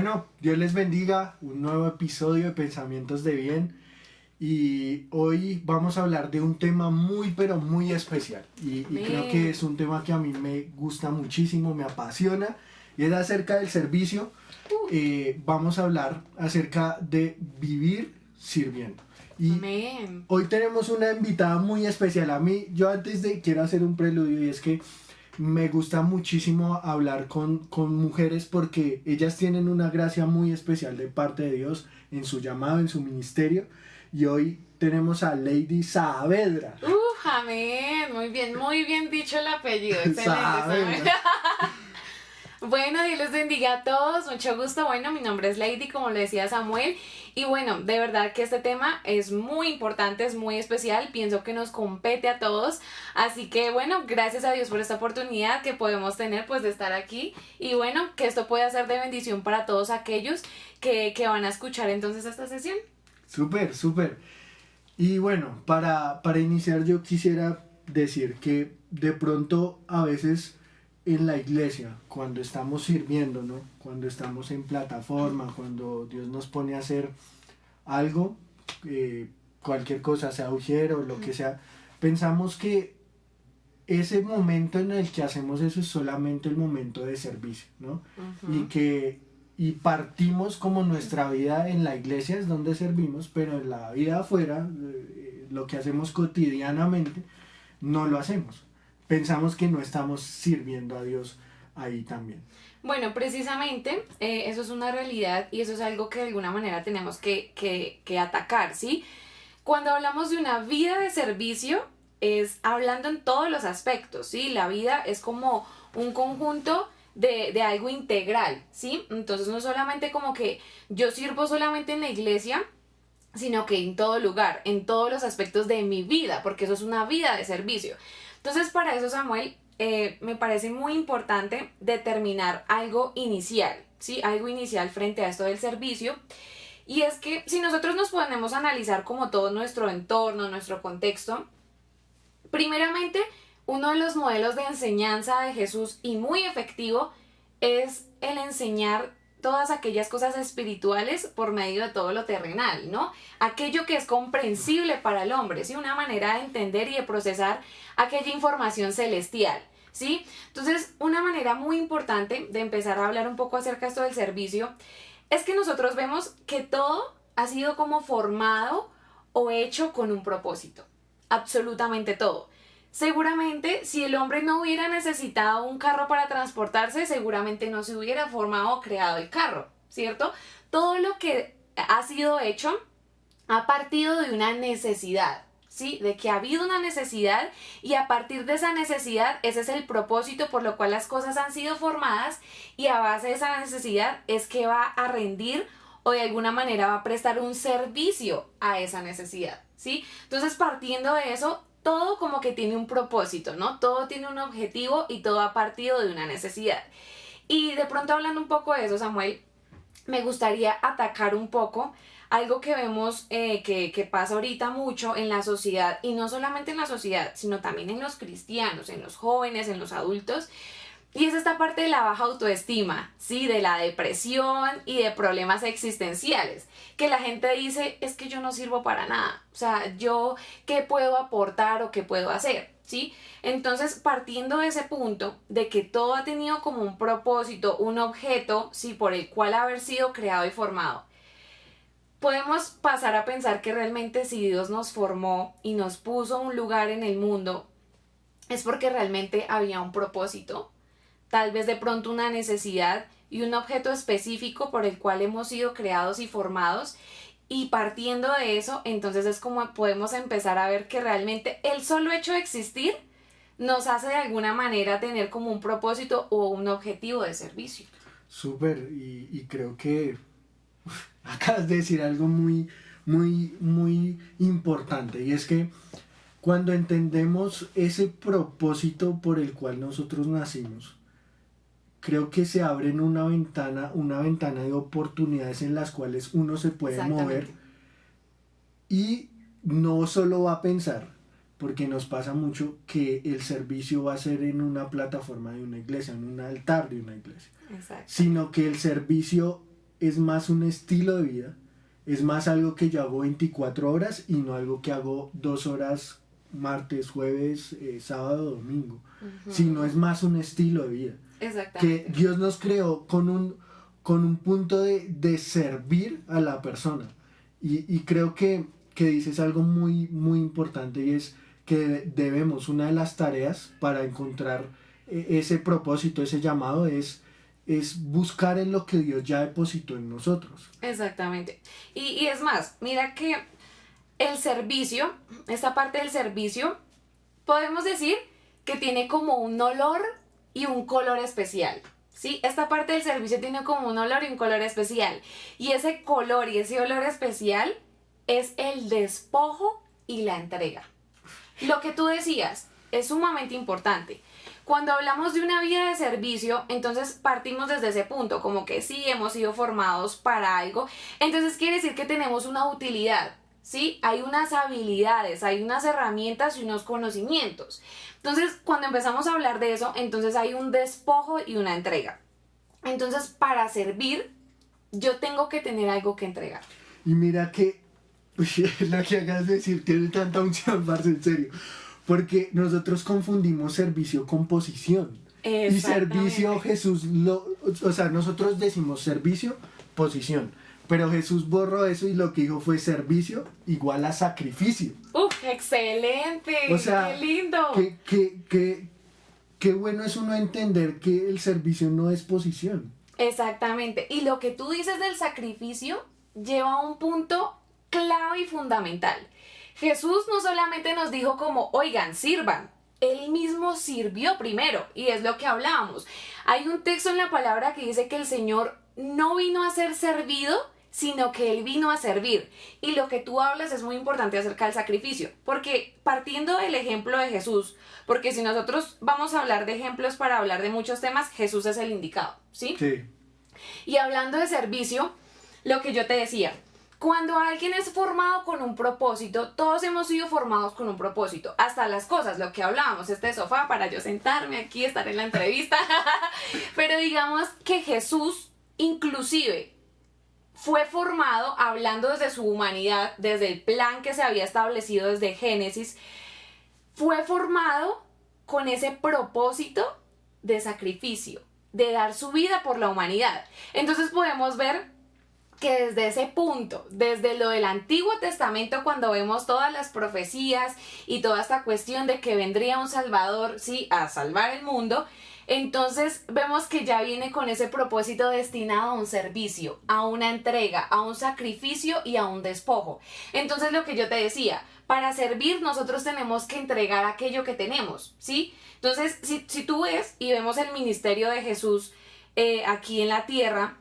Bueno, Dios les bendiga, un nuevo episodio de Pensamientos de Bien y hoy vamos a hablar de un tema muy pero muy especial y creo que es un tema que a mí me gusta muchísimo, me apasiona y es acerca del servicio. Vamos a hablar acerca de vivir sirviendo. Y Amén. Hoy tenemos una invitada muy especial. Yo antes de quiero hacer un preludio y es que me gusta muchísimo hablar con mujeres porque ellas tienen una gracia muy especial de parte de Dios en su llamado, en su ministerio. Y hoy tenemos a Lady Saavedra. Amén. Muy bien dicho el apellido. Excelente. Saavedra. Bueno, Dios les bendiga a todos, mucho gusto. Bueno, mi nombre es Lady, como le decía Samuel. Y bueno, de verdad que este tema es muy importante, es muy especial. Pienso que nos compete a todos. Así que bueno, gracias a Dios por esta oportunidad que podemos tener pues de estar aquí. Y bueno, que esto pueda ser de bendición para todos aquellos que van a escuchar entonces esta sesión. Súper. Y bueno, para iniciar yo quisiera decir que de pronto a veces en la iglesia, cuando estamos sirviendo, ¿no? Cuando estamos en plataforma, cuando Dios nos pone a hacer algo, cualquier cosa, sea ujier o lo que sea, pensamos que ese momento en el que hacemos eso es solamente el momento de servicio, ¿no? Y partimos como nuestra vida en la iglesia es donde servimos, pero en la vida afuera, lo que hacemos cotidianamente, no lo hacemos. Pensamos que no estamos sirviendo a Dios ahí también. Bueno, precisamente eso es una realidad y eso es algo que de alguna manera tenemos que atacar, ¿sí? Cuando hablamos de una vida de servicio, es hablando en todos los aspectos, ¿sí? La vida es como un conjunto de algo integral, ¿sí? Entonces no es solamente como que yo sirvo solamente en la iglesia, sino que en todo lugar, en todos los aspectos de mi vida, porque eso es una vida de servicio. Entonces, para eso, Samuel, me parece muy importante determinar algo inicial, ¿sí? Algo inicial frente a esto del servicio. Y es que si nosotros nos ponemos a analizar como todo nuestro entorno, nuestro contexto, primeramente, uno de los modelos de enseñanza de Jesús y muy efectivo es el enseñar todas aquellas cosas espirituales por medio de todo lo terrenal, ¿no? Aquello que es comprensible para el hombre, ¿sí? Una manera de entender y de procesar aquella información celestial, ¿sí? Entonces, una manera muy importante de empezar a hablar un poco acerca de esto del servicio es que nosotros vemos que todo ha sido como formado o hecho con un propósito, absolutamente todo. Seguramente si el hombre no hubiera necesitado un carro para transportarse, seguramente no se hubiera formado o creado el carro, ¿cierto? Todo lo que ha sido hecho ha partido de una necesidad, ¿sí? De que ha habido una necesidad y a partir de esa necesidad ese es el propósito por lo cual las cosas han sido formadas y a base de esa necesidad es que va a rendir o de alguna manera va a prestar un servicio a esa necesidad, ¿sí? Entonces partiendo de eso, todo como que tiene un propósito, ¿no? Todo tiene un objetivo y todo ha partido de una necesidad. Y de pronto hablando un poco de eso, Samuel, me gustaría atacar un poco algo que vemos que pasa ahorita mucho en la sociedad, y no solamente en la sociedad, sino también en los cristianos, en los jóvenes, en los adultos, y es esta parte de la baja autoestima, ¿sí? De la depresión y de problemas existenciales, que la gente dice, es que yo no sirvo para nada, o sea, yo, ¿qué puedo aportar o qué puedo hacer? ¿Sí? Entonces, partiendo de ese punto, de que todo ha tenido como un propósito, un objeto, ¿sí? Por el cual haber sido creado y formado, podemos pasar a pensar que realmente si Dios nos formó y nos puso un lugar en el mundo, es porque realmente había un propósito, tal vez de pronto una necesidad y un objeto específico por el cual hemos sido creados y formados, y partiendo de eso, entonces es como podemos empezar a ver que realmente el solo hecho de existir nos hace de alguna manera tener como un propósito o un objetivo de servicio. Súper, y creo que acabas de decir algo muy importante, y es que cuando entendemos ese propósito por el cual nosotros nacimos, creo que se abre una ventana de oportunidades en las cuales uno se puede mover y no solo va a pensar, porque nos pasa mucho que el servicio va a ser en una plataforma de una iglesia, en un altar de una iglesia, sino que el servicio es más un estilo de vida, es más algo que yo hago 24 horas y no algo que hago 2 horas martes, jueves, sábado, domingo, sino es más un estilo de vida. Exactamente. Que Dios nos creó con un punto de servir a la persona. Y creo que dices algo muy, muy importante, y es que debemos, una de las tareas para encontrar ese propósito, ese llamado, es buscar en lo que Dios ya depositó en nosotros. Exactamente. Y es más, mira que el servicio, esta parte del servicio, podemos decir que tiene como un olor y un color especial. ¿Sí? Esta parte del servicio tiene como un olor y un color especial. Y ese color y ese olor especial es el despojo y la entrega. Lo que tú decías es sumamente importante. Cuando hablamos de una vida de servicio, entonces partimos desde ese punto, como que sí, hemos sido formados para algo. Entonces quiere decir que tenemos una utilidad, ¿sí? Hay unas habilidades, hay unas herramientas y unos conocimientos. Entonces, cuando empezamos a hablar de eso, entonces hay un despojo y una entrega. Entonces, para servir, yo tengo que tener algo que entregar. Y mira que lo que acabas de decir tiene tanta unción, parce, en serio. Porque nosotros confundimos servicio con posición. Y servicio, Jesús, o sea, nosotros decimos servicio, posición. Pero Jesús borró eso y lo que dijo fue servicio igual a sacrificio. ¡Uf, excelente! O sea, ¡qué lindo! Qué bueno es uno entender que el servicio no es posición. Exactamente. Y lo que tú dices del sacrificio lleva a un punto clave y fundamental. Jesús no solamente nos dijo como, oigan, sirvan. Él mismo sirvió primero, y es lo que hablábamos. Hay un texto en la palabra que dice que el Señor no vino a ser servido, sino que Él vino a servir. Y lo que tú hablas es muy importante acerca del sacrificio, porque partiendo del ejemplo de Jesús, porque si nosotros vamos a hablar de ejemplos para hablar de muchos temas, Jesús es el indicado, ¿sí? Sí. Y hablando de servicio, lo que yo te decía, cuando alguien es formado con un propósito, todos hemos sido formados con un propósito, hasta las cosas, lo que hablábamos, este sofá para yo sentarme aquí, estar en la entrevista, pero digamos que Jesús inclusive fue formado hablando desde su humanidad, desde el plan que se había establecido desde Génesis, fue formado con ese propósito de sacrificio, de dar su vida por la humanidad. Entonces podemos ver que desde ese punto, desde lo del Antiguo Testamento, cuando vemos todas las profecías y toda esta cuestión de que vendría un Salvador, sí, a salvar el mundo, entonces vemos que ya viene con ese propósito destinado a un servicio, a una entrega, a un sacrificio y a un despojo. Entonces lo que yo te decía, para servir nosotros tenemos que entregar aquello que tenemos, ¿sí? Entonces si tú ves y vemos el ministerio de Jesús aquí en la tierra,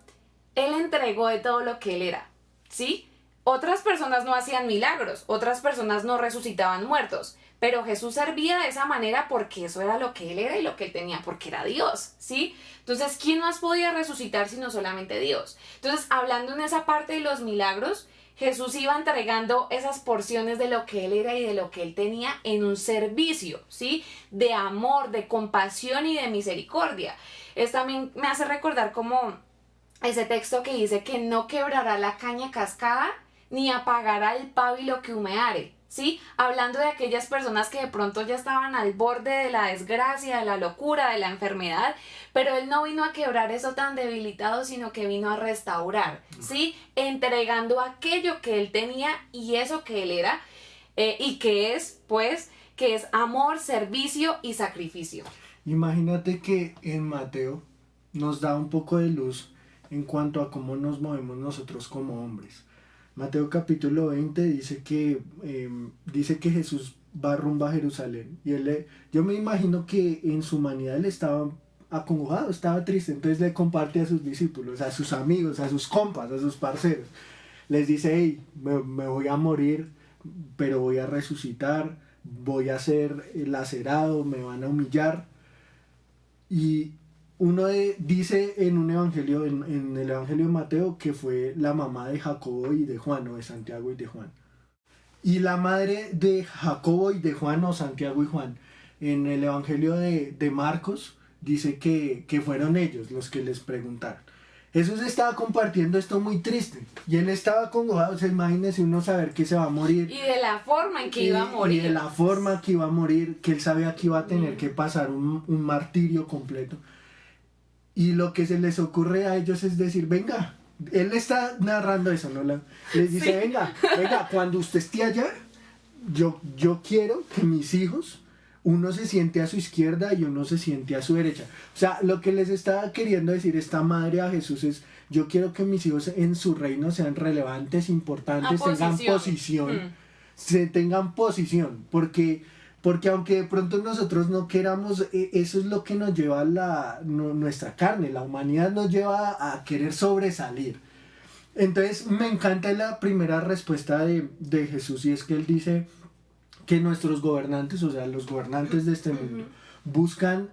Él entregó de todo lo que Él era, ¿sí? Otras personas no hacían milagros, otras personas no resucitaban muertos, pero Jesús servía de esa manera porque eso era lo que Él era y lo que Él tenía, porque era Dios, ¿sí? Entonces, ¿quién más podía resucitar sino solamente Dios? Entonces, hablando en esa parte de los milagros, Jesús iba entregando esas porciones de lo que Él era y de lo que Él tenía en un servicio, ¿sí? De amor, de compasión y de misericordia. Esto también me hace recordar como ese texto que dice que no quebrará la caña cascada ni apagará el pábilo que humeare, ¿sí? Hablando de aquellas personas que de pronto ya estaban al borde de la desgracia, de la locura, de la enfermedad, pero Él no vino a quebrar eso tan debilitado, sino que vino a restaurar, ¿sí? Entregando aquello que Él tenía y eso que Él era, y que es, pues, que es amor, servicio y sacrificio. Imagínate que en Mateo nos da un poco de luz en cuanto a cómo nos movemos nosotros como hombres. Mateo capítulo 20 dice que Jesús va rumbo a Jerusalén. Y yo me imagino que en su humanidad él estaba acongojado, estaba triste. Entonces le comparte a sus discípulos, a sus amigos, a sus compas, a sus parceros. Les dice, hey, me voy a morir, pero voy a resucitar, voy a ser lacerado, me van a humillar. Y dice en un evangelio, en el evangelio de Mateo, que fue la mamá de Jacobo y de Juan, o de Santiago y de Juan. Y la madre de Jacobo y de Juan, o Santiago y Juan, en el evangelio de Marcos, dice que fueron ellos los que les preguntaron. Jesús estaba compartiendo esto muy triste y él estaba acongojado. O sea, imagínese uno saber que se va a morir. Y de la forma en que iba a morir. Y de la forma que iba a morir, que él sabía que iba a tener que pasar un martirio completo. Y lo que se les ocurre a ellos es decir, venga, él está narrando eso, ¿no? Les dice, Sí. venga, cuando usted esté allá, yo quiero que mis hijos, uno se siente a su izquierda y uno se siente a su derecha. O sea, lo que les estaba queriendo decir esta madre a Jesús es, yo quiero que mis hijos en su reino sean relevantes, importantes, tengan posición, tengan posición, porque aunque de pronto nosotros no queramos, eso es lo que nos lleva a nuestra carne, la humanidad nos lleva a querer sobresalir. Entonces me encanta la primera respuesta de Jesús, y es que él dice que nuestros gobernantes, o sea, los gobernantes de este mundo, buscan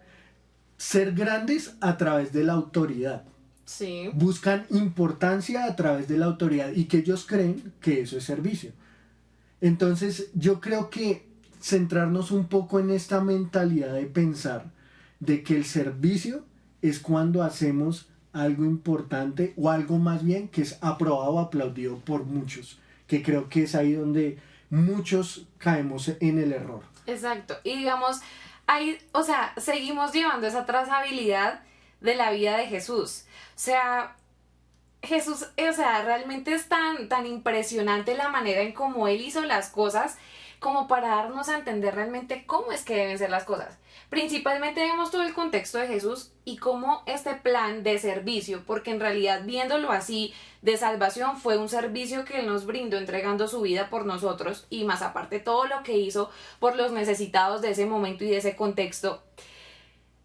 ser grandes a través de la autoridad. Sí. Buscan importancia a través de la autoridad y que ellos creen que eso es servicio. Entonces yo creo que centrarnos un poco en esta mentalidad de pensar de que el servicio es cuando hacemos algo importante o algo más bien que es aprobado o aplaudido por muchos, que creo que es ahí donde muchos caemos en el error. Exacto. Y digamos, ahí, o sea, seguimos llevando esa trazabilidad de la vida de Jesús. O sea, Jesús, o sea, realmente es tan impresionante la manera en cómo él hizo las cosas, como para darnos a entender realmente cómo es que deben ser las cosas. Principalmente vemos todo el contexto de Jesús y cómo este plan de servicio, porque en realidad viéndolo así, de salvación, fue un servicio que él nos brindó entregando su vida por nosotros, y más aparte todo lo que hizo por los necesitados de ese momento y de ese contexto,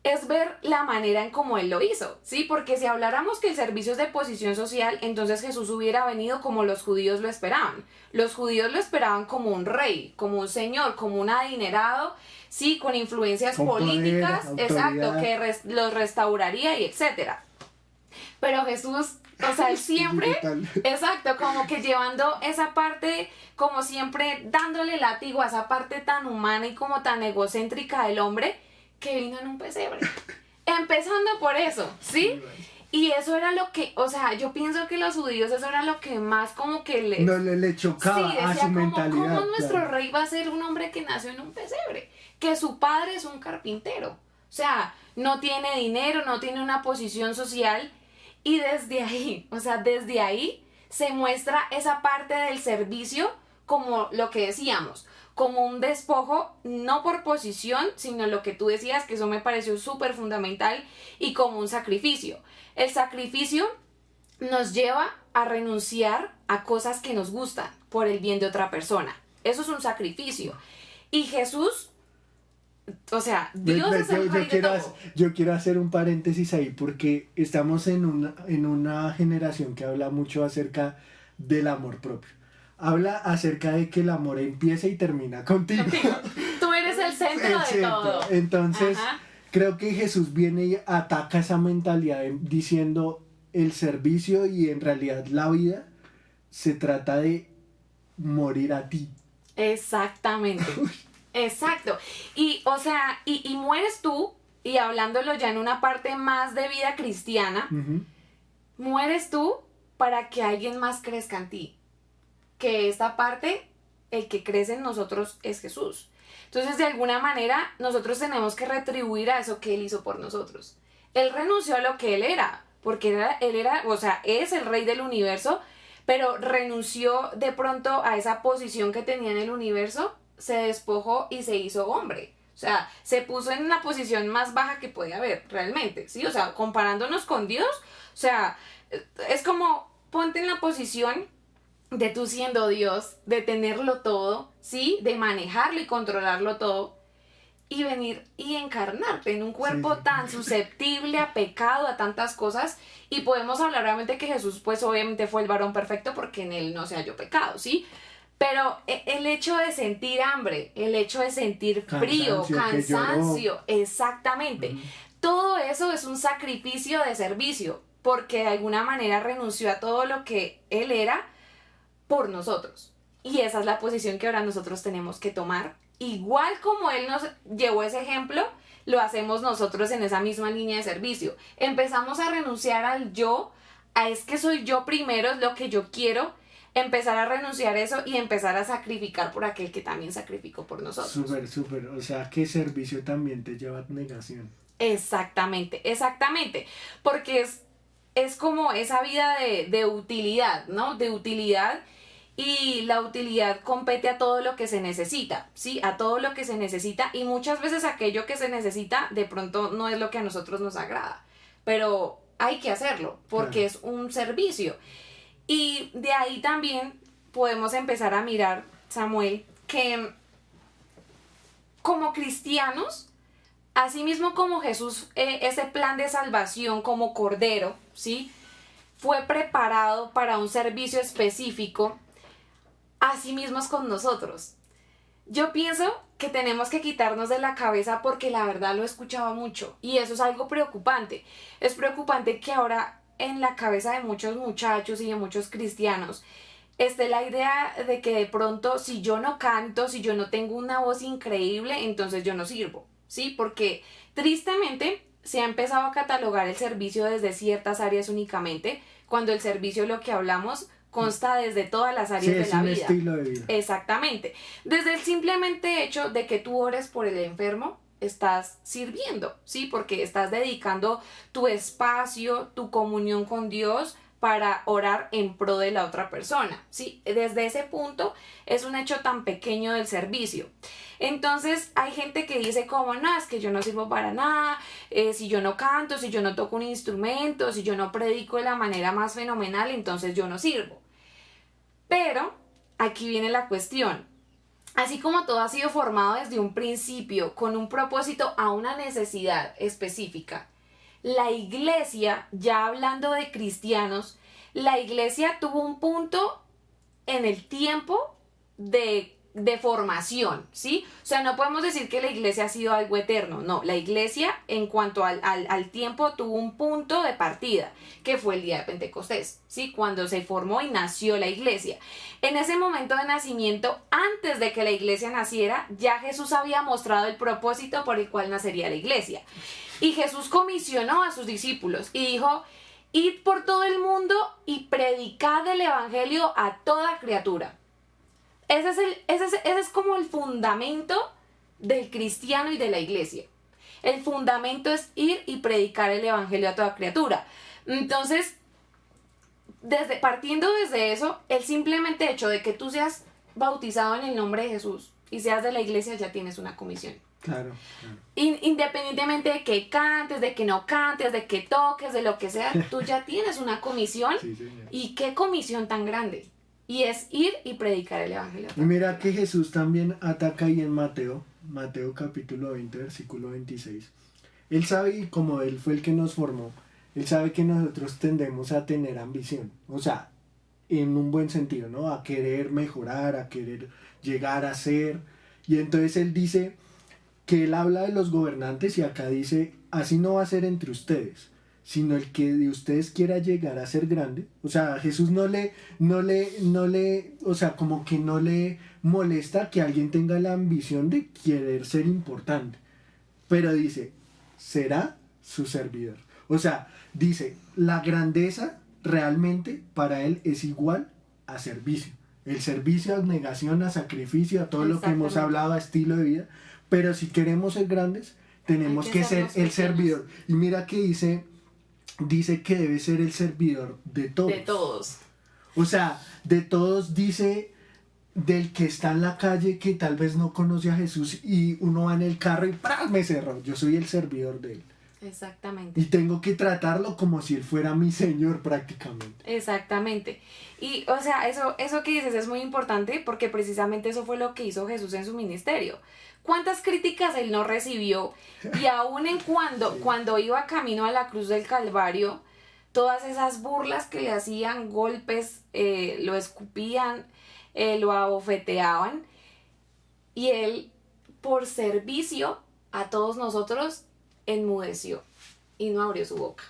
es ver la manera en cómo él lo hizo, ¿sí? Porque si habláramos que el servicio es de posición social, entonces Jesús hubiera venido como los judíos lo esperaban. Los judíos lo esperaban como un rey, como un señor, como un adinerado, sí, con influencias con políticas, poder, exacto, que los restauraría y etcétera. Pero Jesús, o sea, él siempre, exacto, como que llevando esa parte, como siempre dándole látigo a esa parte tan humana y como tan egocéntrica del hombre, que vino en un pesebre. Empezando por eso, ¿sí? Y eso era lo que, o sea, yo pienso que los judíos eso era lo que más como que les... No le chocaba sí, a su mentalidad. ¿Cómo nuestro claro. rey va a ser un hombre que nació en un pesebre? Que su padre es un carpintero. O sea, no tiene dinero, no tiene una posición social. Y desde ahí, o sea, desde ahí se muestra esa parte del servicio como lo que decíamos, como un despojo, no por posición, sino lo que tú decías, que eso me pareció súper fundamental, y como un sacrificio. El sacrificio nos lleva a renunciar a cosas que nos gustan por el bien de otra persona. Eso es un sacrificio. Y Jesús, o sea, Dios es el rey de todo. Yo quiero hacer un paréntesis ahí porque estamos en una generación que habla mucho acerca del amor propio. Habla acerca de que el amor empieza y termina contigo. Tú eres el centro de todo. Entonces, ajá, creo que Jesús viene y ataca esa mentalidad diciendo el servicio, y en realidad la vida se trata de morir a ti. exactamente. Exacto. Y, o sea, y mueres tú, y hablándolo ya en una parte más de vida cristiana, mueres tú para que alguien más crezca en ti. Que esta parte, el que crece en nosotros es Jesús. Entonces, de alguna manera, nosotros tenemos que retribuir a eso que Él hizo por nosotros. Él renunció a lo que Él era, porque Él era, o sea, es el rey del universo, pero renunció de pronto a esa posición que tenía en el universo, se despojó y se hizo hombre. O sea, se puso en la posición más baja que podía haber, realmente, ¿sí? O sea, comparándonos con Dios, o sea, es como, ponte en la posición de tú siendo Dios, de tenerlo todo, ¿sí? De manejarlo y controlarlo todo, y venir y encarnarte en un cuerpo tan susceptible a pecado, a tantas cosas. Y podemos hablar obviamente que Jesús pues obviamente fue el varón perfecto porque en él no se halló pecado, ¿sí? Pero el hecho de sentir hambre, el hecho de sentir frío, cansancio, exactamente, todo eso es un sacrificio de servicio, porque de alguna manera renunció a todo lo que él era por nosotros. Y esa es la posición que ahora nosotros tenemos que tomar. Igual como él nos llevó ese ejemplo, lo hacemos nosotros en esa misma línea de servicio. Empezamos a renunciar al yo, es que soy yo primero, es lo que yo quiero, empezar a renunciar a eso y empezar a sacrificar por aquel que también sacrificó por nosotros. Súper, súper. O sea, que servicio también te lleva a negación. Exactamente, exactamente. Porque es como esa vida de utilidad, ¿no? De utilidad. Y la utilidad compete a todo lo que se necesita, ¿sí? A todo lo que se necesita. Y muchas veces aquello que se necesita de pronto no es lo que a nosotros nos agrada. Pero hay que hacerlo porque Claro. es un servicio. Y de ahí también podemos empezar a mirar, Samuel, que como cristianos, así mismo como Jesús, ese plan de salvación como cordero, ¿sí? Fue preparado para un servicio específico, así mismo es con nosotros. Yo pienso que tenemos que quitarnos de la cabeza porque la verdad lo he escuchado mucho y eso es algo preocupante. Es preocupante que ahora en la cabeza de muchos muchachos y de muchos cristianos esté la idea de que de pronto si yo no canto, si yo no tengo una voz increíble, entonces yo no sirvo, ¿sí? Porque tristemente se ha empezado a catalogar el servicio desde ciertas áreas únicamente, cuando el servicio, lo que hablamos, consta desde todas las Sí, áreas de es la un vida. estilo de vida. Exactamente. Desde el simplemente hecho de que tú ores por el enfermo, estás sirviendo, ¿sí? Porque estás dedicando tu espacio, tu comunión con Dios para orar en pro de la otra persona, ¿sí? Desde ese punto es un hecho tan pequeño del servicio. Entonces hay gente que dice como, no, es que yo no sirvo para nada, si yo no canto, si yo no toco un instrumento, si yo no predico de la manera más fenomenal, entonces yo no sirvo. Pero aquí viene la cuestión. Así como todo ha sido formado desde un principio con un propósito a una necesidad específica, la iglesia, ya hablando de cristianos, la iglesia tuvo un punto en el tiempo de formación, ¿sí? O sea, no podemos decir que la iglesia ha sido algo eterno, no, la iglesia en cuanto al tiempo tuvo un punto de partida, que fue el día de Pentecostés, ¿sí? Cuando se formó y nació la iglesia. En ese momento de nacimiento, antes de que la iglesia naciera, ya Jesús había mostrado el propósito por el cual nacería la iglesia. Y Jesús comisionó a sus discípulos y dijo, id por todo el mundo y predicad el evangelio a toda criatura. Ese es como el fundamento del cristiano y de la iglesia. El fundamento es ir y predicar el evangelio a toda criatura. Entonces, partiendo desde eso, el simplemente hecho de que tú seas bautizado en el nombre de Jesús y seas de la iglesia, ya tienes una comisión. Claro, claro. Independientemente de que cantes, de que no cantes, de que toques, de lo que sea, tú ya tienes una comisión. Sí, señor. ¿Y qué comisión tan grande? Y es ir y predicar el evangelio. Y mira que Jesús también ataca ahí en Mateo capítulo 20, versículo 26. Él sabe, y como Él fue el que nos formó, Él sabe que nosotros tendemos a tener ambición. O sea, en un buen sentido, ¿no? A querer mejorar, a querer llegar a ser. Y entonces Él dice que Él habla de los gobernantes y acá dice, así no va a ser entre ustedes, sino el que de ustedes quiera llegar a ser grande. O sea, Jesús no le, o sea, como que no le molesta que alguien tenga la ambición de querer ser importante. Pero dice, será su servidor. O sea, dice, la grandeza realmente para él es igual a servicio. El servicio, a abnegación, a sacrificio, a todo lo que hemos hablado, a estilo de vida. Pero si queremos ser grandes, tenemos que ser el servidor. Y mira que dice que debe ser el servidor de todos. De todos. O sea, de todos dice del que está en la calle que tal vez no conoce a Jesús y uno va en el carro y ¡pras! Me cerró. Yo soy el servidor de él. Exactamente. Y tengo que tratarlo como si él fuera mi señor prácticamente. Exactamente. Y, o sea, eso que dices es muy importante porque precisamente eso fue lo que hizo Jesús en su ministerio. ¿Cuántas críticas él no recibió? Y aún en cuando iba camino a la cruz del Calvario, todas esas burlas que le hacían, golpes, lo escupían, lo abofeteaban. Y él, por servicio a todos nosotros, enmudeció y no abrió su boca.